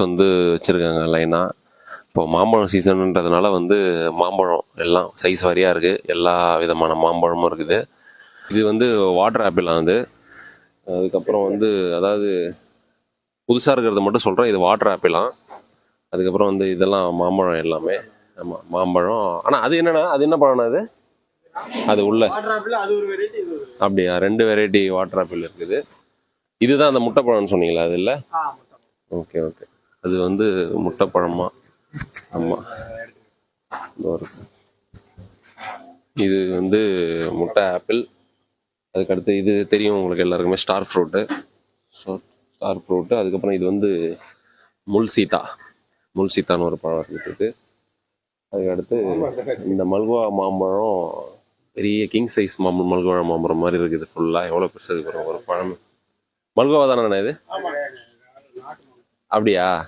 வந்து வச்சுருக்காங்க லைனாக. இப்போ மாம்பழம் சீசனுன்றதுனால வந்து மாம்பழம் எல்லாம் சைஸ் வாரியாக இருக்குது, எல்லா விதமான மாம்பழமும் இருக்குது. இது வந்து வாட்டர் ஆப்பிள் வந்து, அதுக்கப்புறம் வந்து அதாவது புதுசாக இருக்கிறத மட்டும் சொல்கிறேன், இது வாட்டர் ஆப்பிளாம். அதுக்கப்புறம் வந்து இதெல்லாம் மாம்பழம் எல்லாமே. ஆமாம் மாம்பழம். ஆனால் அது என்னன்னா, அது என்ன பழம்னா அது? அது உள்ள அப்படியா, 2 வெரைட்டி வாட்டர் ஆப்பிள் இருக்குது. இதுதான் அந்த முட்டைப்பழம்னு சொன்னீங்களா? அது இல்லை? Okay okay. அது வந்து முட்டைப்பழமா? ஆமாம். இது வந்து முட்டை ஆப்பிள். அதுக்கடுத்து இது தெரியும் உங்களுக்கு எல்லாருக்குமே, ஸ்டார் ஃப்ரூட்டு. Star fruit. அதுக்கப்புறம் இது வந்து முள் சீத்தான்னு ஒரு பழம் இருக்குது. அதுக்கடுத்து இந்த மல்கோவா மாம்பழம், பெரிய கிங் சைஸ் மல்கோவா மாம்பழம் மாதிரி இருக்குது ஃபுல்லாக. எவ்வளோ பெருசாக இருக்கு ஒரு பழம். மல்கோவா தானே இது? அப்படியா?